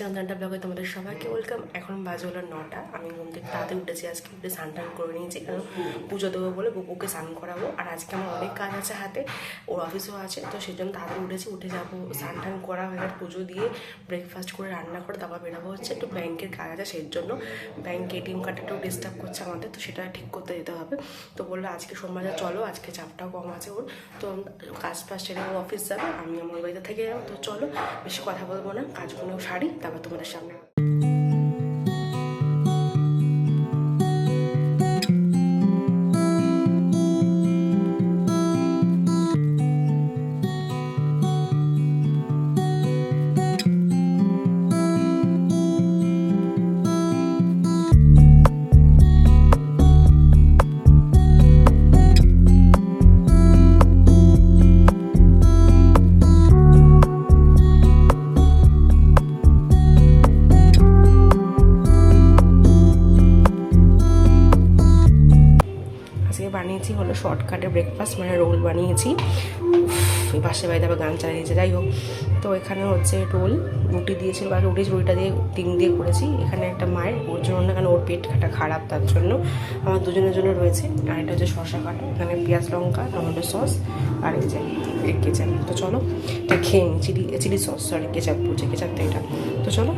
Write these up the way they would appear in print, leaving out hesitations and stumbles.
চন্দনটা ব্লগে তোমাদের সবাইকে ওয়েলকাম। এখন বাজে হলো 9টা। আমি ঘুম থেকে তাড়াতাড়ি উঠেছি, আজকে উঠে স্নান টান করে নিয়েছি, কারণ পুজো দেবো বলে বুবুকে স্নান করাবো। আর আজকে আমার অনেক কাজ আছে হাতে, ওর অফিসও আছে, তো সেই জন্য তাড়াতাড়ি উঠেছি। উঠে যাবো, স্নান টান করা হয়ে গেলে পুজো দিয়ে ব্রেকফাস্ট করে রান্না করে তারপর বেরোবো। হচ্ছে একটু ব্যাংকের কাজ আছে, সেই জন্য ব্যাংক এটিএম কার্ডটা একটু ডিস্টার্ব করছে আমাদের, তো সেটা ঠিক করতে যেতে হবে। তো বললো আজকে সোমবার চলো, আজকে চাপটাও কম আছে ওর, তো কাজ ফাজ সেরে ও অফিস যাবে, আমি আমার বাড়িতে থেকে যাবো। তো চলো বেশি কথা বলবো না, কাজগুলো সারি তারপর তোমাদের সামনে। বানিয়েছি হলো শর্টকাটে ব্রেকফাস্ট, মানে রোল বানিয়েছি। পাশে বাড়িতে আবার গান চালিয়েছে, যাই হোক। তো এখানে হচ্ছে রোল, রুটি দিয়েছিল বা রুটিটা দিয়ে ডিম দিয়ে করেছি। এখানে একটা মায়ের, ওর জন্য না, কারণ ওর পেট খারাপ, তার জন্য। আমার দুজনের জন্য রয়েছে। আর এটা হচ্ছে শসা কাটা, এখানে পেঁয়াজ লঙ্কা টমেটো সস, আর এই যে কেচাপ। তো চলো এটা খেয়ে নিই, চিলি সস, সরি কেচাপ বলছে, কেচাপটা এটা। তো চলো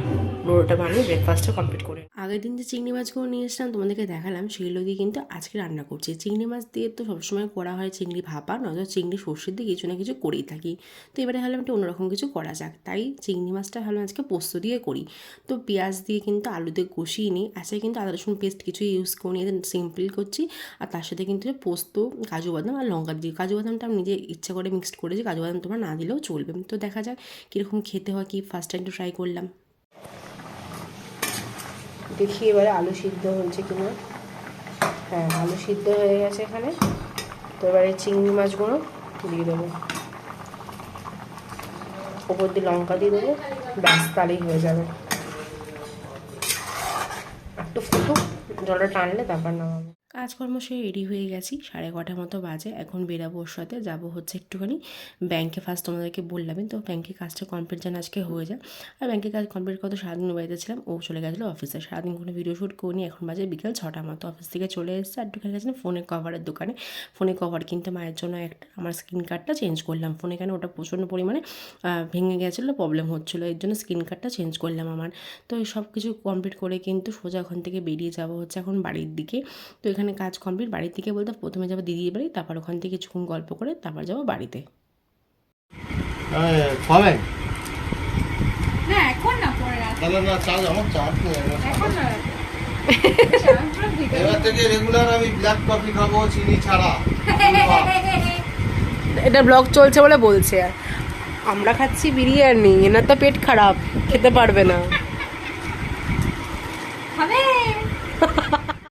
রোলটা বানিয়ে ব্রেকফাস্টটা কমপ্লিট করে। আগের দিন যে চিংড়ি মাছগুলো নিয়ে এসেছিলাম তোমাদেরকে দেখালাম, সেগুলো দিয়ে কিন্তু আজকে রান্না করছি। চিংড়ি মাছ দিয়ে তো সবসময় করা হয় চিংড়ি ভাপা, নয়তো চিংড়ি সর্ষে দিয়ে কিছু না কিছু করেই থাকি। তো এবারে ভাবলাম একটু অন্যরকম কিছু করা যাক, তাই চিংড়ি মাছটা ভাবলাম আজকে পোস্ত দিয়ে করি। তো পেঁয়াজ দিয়ে কিন্তু আলুতে কষিয়ে নিই, আজকে কিন্তু আদা রসুন পেস্ট কিছু ইউজ করি, সিম্পল করছি। আর তার সাথে কিন্তু পোস্ত, কাজু বাদাম আর লঙ্কা দিয়ে, কাজু বাদামটা আমি নিজে ইচ্ছা করে মিক্সড করেছি, কাজু বাদাম তোমরা না দিলেও চলবে। তো দেখা যাক কীরকম খেতে হয়, কি ফার্স্ট টাইম একটু ট্রাই করলাম। দেখি এবারে আলু সিদ্ধ হচ্ছে কিনা। হ্যাঁ, আলু সিদ্ধ হয়ে গেছে এখানে। তো এবারে চিংড়ি মাছগুলো দিয়ে দেবো, ওপর দিয়ে লঙ্কা দিয়ে দেবো, ব্যাস তাহলেই হয়ে যাবে। একটু ফুটুক, জলটা টানলে তারপর নামাবো। কাজকর্ম সে রেডি হয়ে গেছি, 9:30 মতো বাজে। এখন বেরাবো ওর সাথে, যাবো হচ্ছে একটুখানি ব্যাংকে। ফার্স্ট তোমাদেরকে বললামই তো, ব্যাংকের কাজটা কমপ্লিট যেন আজকে হয়ে যায়। আর ব্যাংকের কাজ কমপ্লিট করতে সারাদিন বাড়িতে ছিলাম, ও চলে গেছিলো অফিসে। সারাদিন কোনো ভিডিও শ্যুট করিনি। এখন বাজে বিকেল 6টা মতো, অফিস থেকে চলে এসেছে। আর একটুখানি গেছিলাম ফোনের কভারের দোকানে, ফোনের কভার কিনতে মায়ের জন্য একটা। আমার স্ক্রিন কার্ডটা চেঞ্জ করলাম ফোনে, কেন ওটা প্রচণ্ড পরিমাণে ভেঙে গেছিলো, প্রবলেম হচ্ছিলো, এর জন্য স্ক্রিন কার্ডটা চেঞ্জ করলাম আমার। তো এই সব কিছু কমপ্লিট করে কিন্তু সোজা ওখান থেকে বেরিয়ে যাবো হচ্ছে এখন বাড়ির দিকে। তো এখানে কাজ কমপ্লিট, বাড়ির দিকে বলতে প্রথমে যাবো দিদির বাড়ি, তারপর ওখান থেকে কিছুক্ষণ গল্প করে তারপর যাবো বাড়িতে। না এখন না, পরে রাতে। তাহলে না চাল, আমার চা খেয়ে এখন না রাতে। এবার থেকে রেগুলার আমি ব্ল্যাক কফি খাবো চিনি ছাড়া। এটা ব্লগ চলছে বলে বলছে। আর আমরা খাচ্ছি বিরিয়ানি, এনার তো পেট খারাপ, খেতে পারবে না। হবে।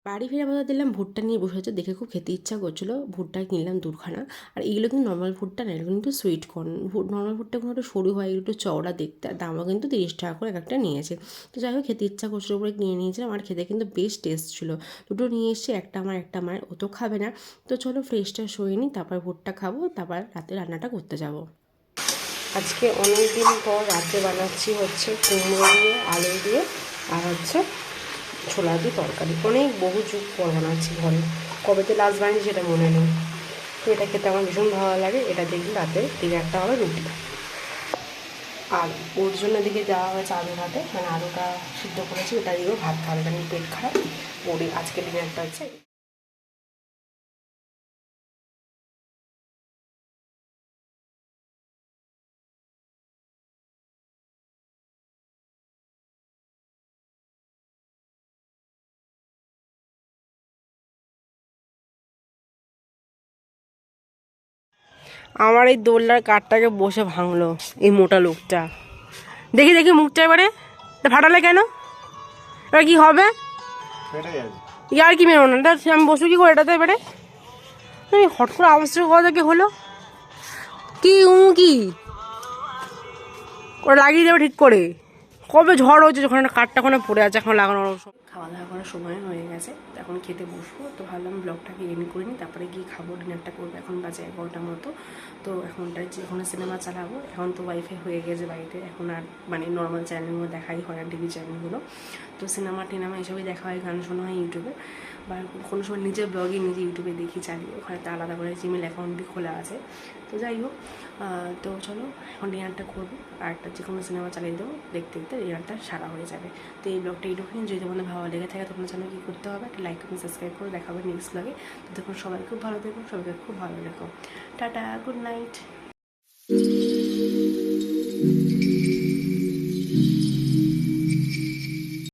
বাড়ি ফিরে আমাদের দিলাম ভুট্টা নিয়ে বসে আছে, দেখে খুব খেতে ইচ্ছা করছিলো। ভুট্টা কিনলাম 2খানা। আর এগুলো কিন্তু নর্মাল ভুট্টা না, এগুলো কিন্তু সুইট কর্ন। নর্মাল ভুট্টা কোনো একটু সরু হয়, এগুলো একটু চওড়া দেখতে। দামও কিন্তু 30 টাকা করে একটা নিয়েছে। তো যাই হোক খেতে ইচ্ছা করছিলো বলে কিনে নিয়েছিলাম। আর খেতে কিন্তু বেশ টেস্ট ছিল। দুটো নিয়ে এসেছি, একটা আমার একটা মায়ের, ও তো খাবে না। তো চলো ফ্রেশটা সরিয়ে নিই, তারপর ভুট্টা খাবো, তারপর রাতে রান্নাটা করতে যাব। আজকে অনেক দিন পর রাতে বানাচ্ছি হচ্ছে কুমড়ো দিয়ে, আলু দিয়ে, আর হচ্ছে ছোলা দিয়ে তরকারি। অনেক বহু যুগ পর বানাচ্ছি ঘরে, কবেতে লাস্ট বানিয়েছি সেটা মনে নেই। তো এটা খেতে আমার ভীষণ ভালো লাগে। এটা দেখি রাতে ডিনারটা হবে রুটি। আর ওর জন্য দিকে দেওয়া হয়েছে আলু ভাতে, মানে আলুটা সিদ্ধ করেছি, ওটা দিয়েও ভাত খাবে, কারণ পেট খারাপ। ওরই আজকে ডিনারটা হচ্ছে। আমার এই দোলনার কাঠটাকে বসে ভাঙলো এই মোটা লোকটা। দেখি দেখি মুখটা এবারে, ফাটালে কেন? এবার কি হবে? ইয়ার কি মেরো না, আমি বসবো কি করে এটাতে এবারে? আমি হট করে আওয়াজটা কথা কি হলো, কি কি ওরা লাগিয়ে দেবে ঠিক করে। কবে ঝড় হয়েছে যখন একটা কাঠটা ওখানে পড়ে আছে এখন লাগানোর খাওয়া দাওয়া করার সময় হয়ে গেছে তো এখন খেতে বসবো তো ভাবলাম ব্লগটাকে এন্ড করে নিই তারপরে গিয়ে খাবো ডিনারটা করবো এখন বাজে 11টার মতো তো এখনটাই যে এখন সিনেমা চালাবো এখন তো ওয়াইফাই হয়ে গেছে বাড়িতে এখন আর মানে নর্মাল চ্যানেলগুলো দেখাই হয় না টিভি চ্যানেলগুলো তো সিনেমা টিনেমা এসবই দেখা হয় গান শোনা হয় ইউটিউবে বা কোনো সময় নিজের ব্লগে নিজে ইউটিউবে দেখি চালিয়ে ওখানে তো আলাদা করে জিমেল অ্যাকাউন্টই খোলা আছে তো যাই হোক তো চলো এখন ডিনারটা করবো আর একটা যে কোনো সিনেমা চালিয়ে দেবো দেখতে দেখতে ডিনারটা সারা হয়ে যাবে তো এই ব্লগটা এইটুকুনি যদি তোমাদের ভালো লেগে থাকে তোমরা জানো কী করতে হবে একটা লাইক কমেন্ট সাবস্ক্রাইব করে দেখাবে নেক্সট ব্লগে তো দেখুন সবাই খুব ভালো দেখুন সবাইকে খুব ভালো রেখো টাটা গুড নাইট